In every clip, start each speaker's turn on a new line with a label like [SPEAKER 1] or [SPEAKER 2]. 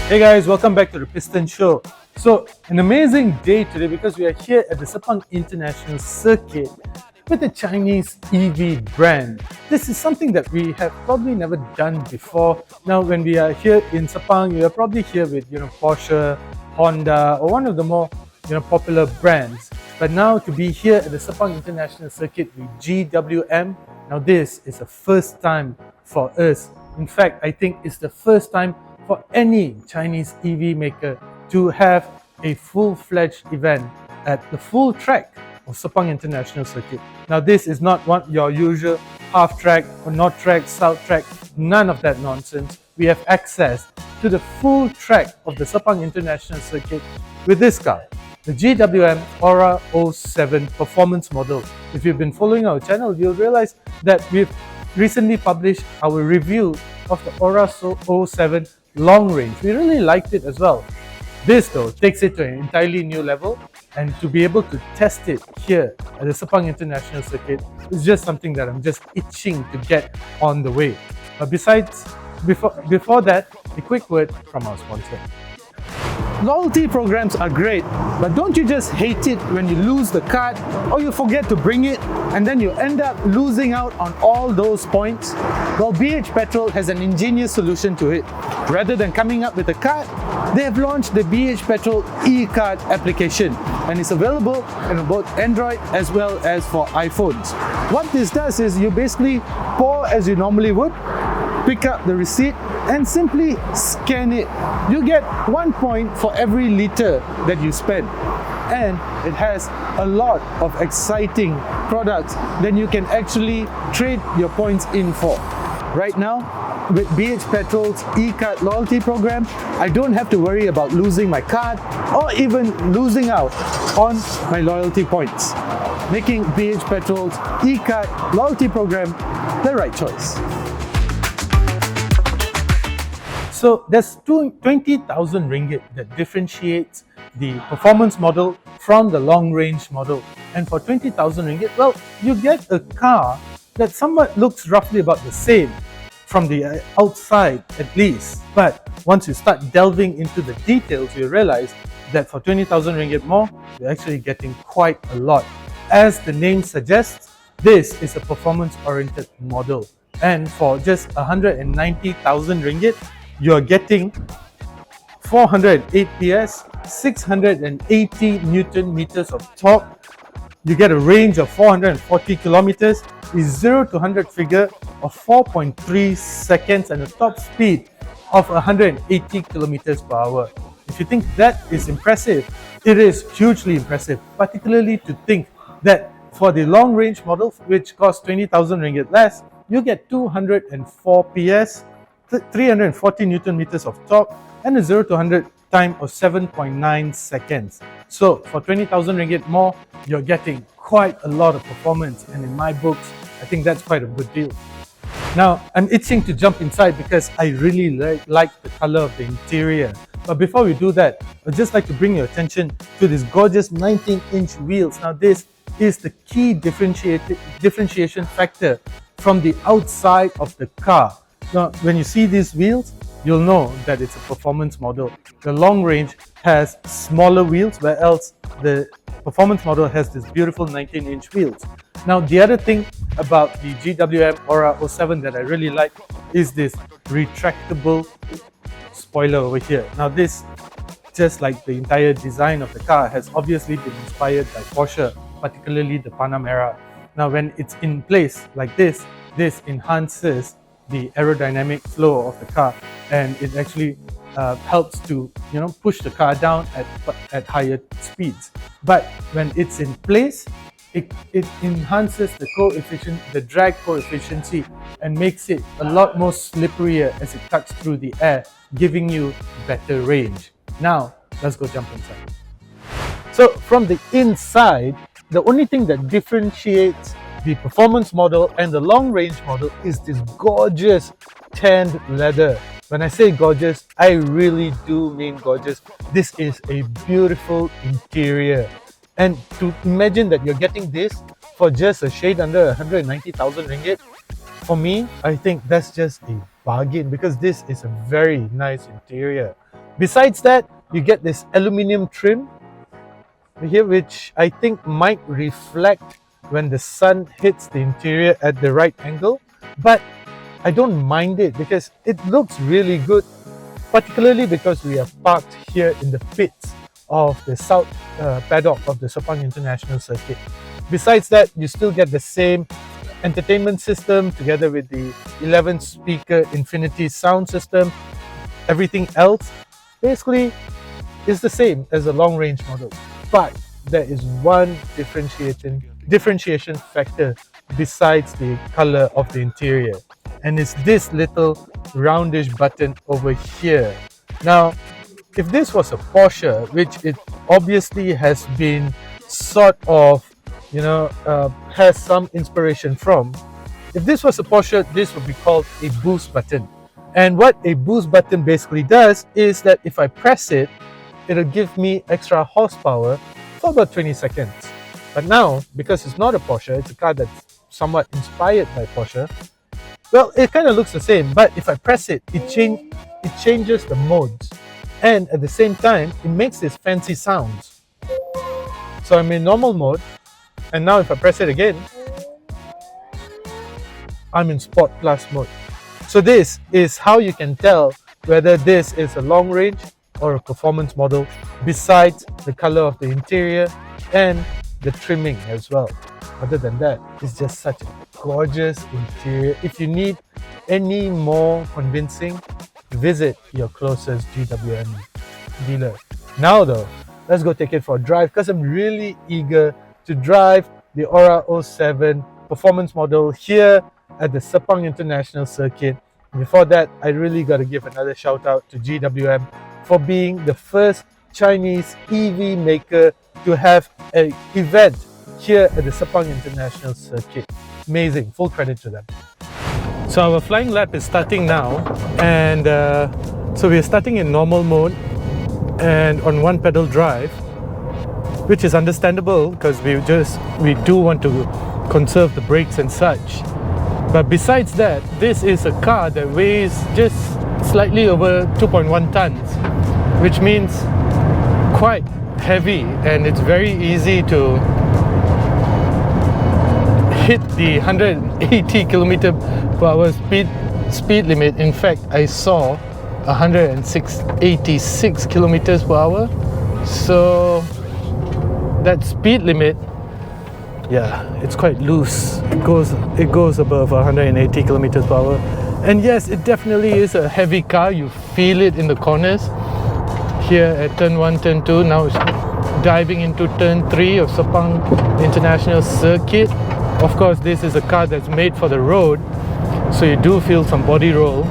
[SPEAKER 1] Hey guys, welcome back to the Piston Show. So, an amazing day today because we are here at the Sepang International Circuit with a Chinese EV brand. This is something that we have probably never done before. Now, when we are here in Sepang, we are probably here with Porsche, Honda, or one of the more popular brands. But now to be here at the Sepang International Circuit with GWM, now this is the first time for us. In fact, I think it's the first time for any Chinese EV maker to have a full-fledged event at the full track of Sepang International Circuit. Now this is not your usual half track or north track, south track, none of that nonsense. We have access to the full track of the Sepang International Circuit with this car, the GWM Ora 07 performance model. If you've been following our channel, you'll realize that we've recently published our review of the Ora 07 long range. We really liked it as well. This though takes it to an entirely new level, and to be able to test it here at the Sepang International Circuit is just something that I'm just itching to get on the way. But before that, a quick word from our sponsor. Loyalty programs are great, but don't you just hate it when you lose the card or you forget to bring it and then you end up losing out on all those points? Well, BH Petrol has an ingenious solution to it. Rather than coming up with a card, they have launched the BH Petrol e-card application, and it's available in both Android as well as for iPhones. What this does is you basically pour as you normally would, pick up the receipt and simply scan it. You get 1 point for every liter that you spend. And it has a lot of exciting products that you can actually trade your points in for. Right now, with BH Petrol's e-card loyalty program, I don't have to worry about losing my card or even losing out on my loyalty points, making BH Petrol's e-card loyalty program the right choice. So there's 20,000 ringgit that differentiates the performance model from the long range model. And for 20,000 ringgit, well, you get a car that somewhat looks roughly about the same from the outside at least. But once you start delving into the details, you realize that for 20,000 ringgit more, you're actually getting quite a lot. As the name suggests, this is a performance-oriented model. And for just 190,000 ringgit, you're getting 408 PS, 680 Newton meters of torque. You get a range of 440 kilometers, a 0 to 100 figure of 4.3 seconds, and a top speed of 180 kilometers per hour. If you think that is impressive, it is hugely impressive, particularly to think that for the long range model, which costs 20,000 ringgit less, you get 204 PS, 340 Newton meters of torque, and a 0 to 100 time of 7.9 seconds. So for 20,000 ringgit more, you're getting quite a lot of performance, and in my books, I think that's quite a good deal. Now, I'm itching to jump inside because I really like the color of the interior. But before we do that, I'd just like to bring your attention to this gorgeous 19-inch wheels. Now, this is the key differentiation factor from the outside of the car. Now, when you see these wheels, you'll know that it's a performance model. The long range has smaller wheels, where else the performance model has this beautiful 19-inch wheels. Now, the other thing about the GWM Ora 07 that I really like is this retractable spoiler over here. Now, this, just like the entire design of the car, has obviously been inspired by Porsche, particularly the Panamera. Now, when it's in place like this, this enhances the aerodynamic flow of the car, and it actually helps to push the car down at higher speeds. But when it's in place, it enhances the drag coefficiency, and makes it a lot more slipperier as it cuts through the air, giving you better range. Now, let's go jump inside. So from the inside, the only thing that differentiates the performance model and the long range model is this gorgeous tanned leather. When I say gorgeous, I really do mean gorgeous. This is a beautiful interior. And to imagine that you're getting this for just a shade under 190,000 ringgit, for me, I think that's just a bargain, because this is a very nice interior. Besides that, you get this aluminium trim here, which I think might reflect when the sun hits the interior at the right angle, but I don't mind it because it looks really good, particularly because we are parked here in the pits of the south paddock of the Sepang International Circuit. Besides that, you still get the same entertainment system together with the 11 speaker Infinity sound system. Everything else basically is the same as a long range model, but there is one differentiation factor besides the color of the interior, and it's this little roundish button over here. Now, if this was a Porsche, which it obviously has been sort of, has some inspiration from, if this was a Porsche, this would be called a boost button. And what a boost button basically does is that if I press it, it'll give me extra horsepower for about 20 seconds. But now, because it's not a Porsche, it's a car that's somewhat inspired by Porsche, well, it kind of looks the same, but if I press it, it changes the modes. And at the same time, it makes these fancy sounds. So I'm in normal mode, and now if I press it again, I'm in Sport Plus mode. So this is how you can tell whether this is a long range or a performance model, besides the color of the interior and the trimming as well. Other than that, it's just such a gorgeous interior. If you need any more convincing, visit your closest GWM dealer. Now though, let's go take it for a drive because I'm really eager to drive the Ora 07 performance model here at the Sepang International Circuit. Before that, I really got to give another shout out to GWM for being the first Chinese EV maker to have an event here at the Sepang International Circuit. Amazing, full credit to them. So our flying lap is starting now, and so we're starting in normal mode and on one pedal drive, which is understandable because we do want to conserve the brakes and such. But besides that, this is a car that weighs just slightly over 2.1 tons, which means quite heavy, and it's very easy to hit the 180 km per hour speed limit. In fact, I saw 186 kilometers per hour. So that speed limit, yeah, it's quite loose. It goes above 180 kilometers per hour. And yes, it definitely is a heavy car. You feel it in the corners. Here at turn 1, turn 2, now it's diving into turn 3 of Sepang International Circuit. Of course, this is a car that's made for the road, so you do feel some body roll.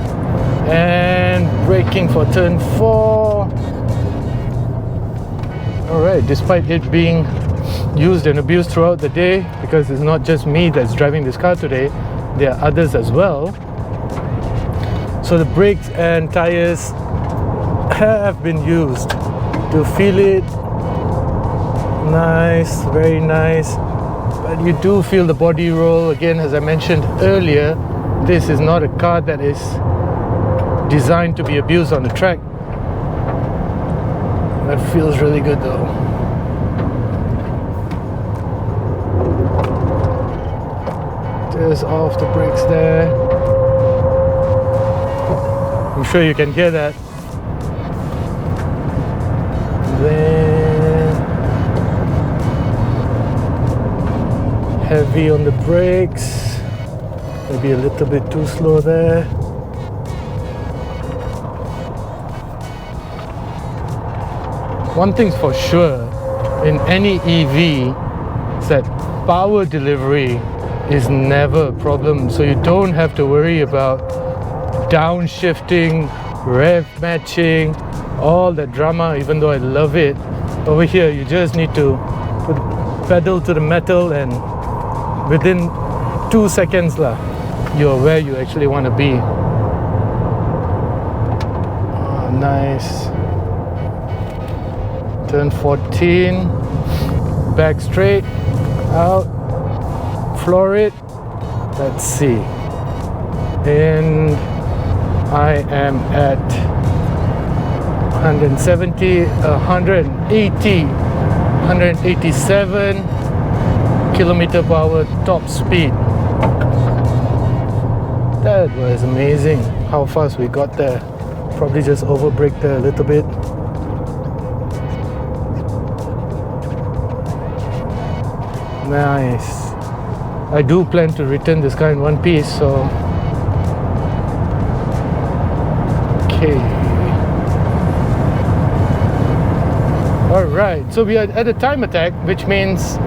[SPEAKER 1] And braking for turn 4. Alright, despite it being used and abused throughout the day, because it's not just me that's driving this car today, there are others as well. So the brakes and tires have been used to feel it. Nice, very nice. But you do feel the body roll. Again, as I mentioned earlier, this is not a car that is designed to be abused on the track. That feels really good though. Just off the brakes there. I'm sure you can hear that. Then heavy on the brakes. Maybe a little bit too slow there. One thing's for sure, in any EV, is that power delivery is never a problem. So you don't have to worry about downshifting, rev matching, all that drama, even though I love it. Over here, you just need to put the pedal to the metal, and within 2 seconds, you're where you actually want to be. Oh, nice. Turn 14, back straight, out, floor it. Let's see. And I am at 170, 180, 187 kilometer per hour top speed. That was amazing how fast we got there. Probably just overbraked there a little bit. Nice. I do plan to return this car in one piece, so okay. Alright, so we are at a time attack, which means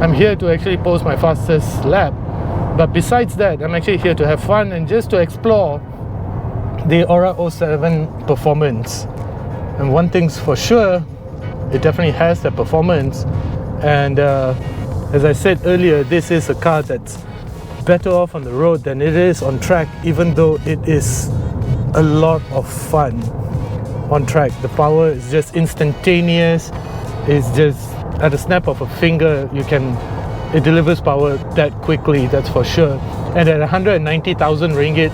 [SPEAKER 1] I'm here to actually post my fastest lap. But besides that, I'm actually here to have fun and just to explore the Ora 07 performance. And one thing's for sure, it definitely has that performance. And as I said earlier, this is a car that's better off on the road than it is on track, even though it is a lot of fun on track. The power is just instantaneous. It's just at a snap of a finger, it delivers power that quickly, that's for sure. And at 190,000 ringgit,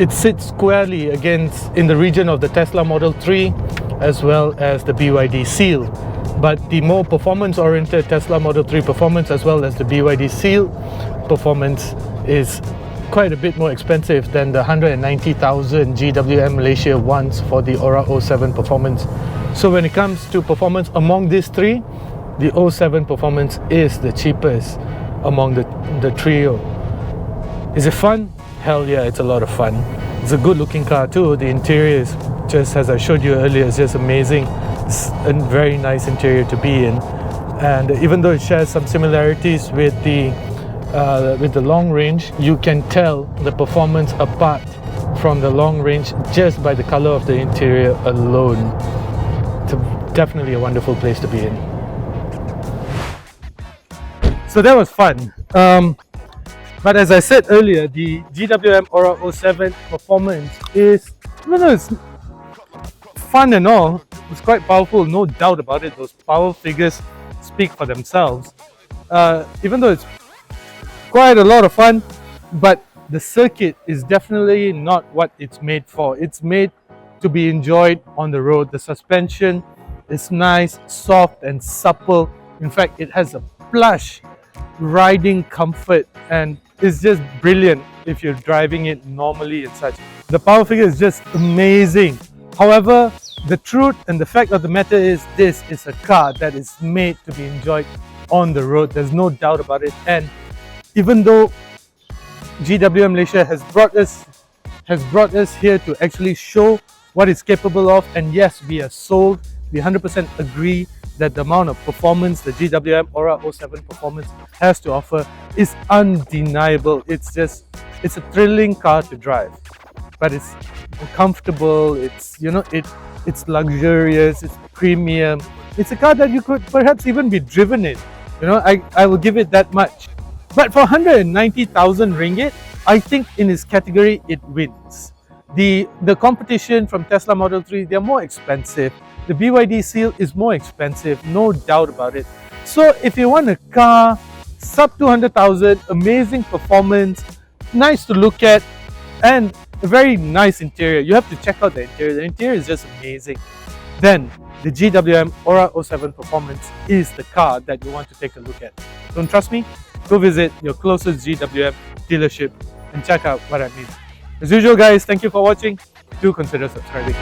[SPEAKER 1] it sits squarely in the region of the Tesla Model 3 as well as the BYD Seal. But the more performance-oriented Tesla Model 3 performance as well as the BYD Seal performance is quite a bit more expensive than the 190,000 GWM Malaysia wants for the Ora 07 performance. So when it comes to performance among these three, the 07 performance is the cheapest among the trio. Is it fun? Hell yeah, it's a lot of fun. It's a good looking car too. The interior is just, as I showed you earlier, it's just amazing. It's a very nice interior to be in, and even though it shares some similarities with the long range, you can tell the performance apart from the long range just by the color of the interior alone. It's definitely a wonderful place to be in. So that was fun. But as I said earlier, the GWM Ora 07 performance is, even though it's fun and all, it's quite powerful, no doubt about it. Those power figures speak for themselves. Even though it's quite a lot of fun, but the circuit is definitely not what it's made for. It's made to be enjoyed on the road. The suspension is nice, soft and supple. In fact, it has a plush riding comfort and it's just brilliant if you're driving it normally and such. The power figure is just amazing. However, the truth and the fact of the matter is, this is a car that is made to be enjoyed on the road. There's no doubt about it. And even though GWM Malaysia has brought us here to actually show what it's capable of, and yes, we are sold. We 100% agree that the amount of performance the GWM Ora 07 performance has to offer is undeniable. It's a thrilling car to drive, but it's comfortable. It's it's luxurious. It's premium. It's a car that you could perhaps even be driven in. I will give it that much. But for 190,000 ringgit, I think in its category it wins. The competition from Tesla Model 3, they're more expensive. The BYD Seal is more expensive, no doubt about it. So if you want a car, sub 200,000, amazing performance, nice to look at, and a very nice interior. You have to check out the interior. The interior is just amazing. Then the GWM Ora 07 performance is the car that you want to take a look at. Don't trust me? Go visit your closest GWM dealership and check out what I mean. As usual guys, thank you for watching. Do consider subscribing.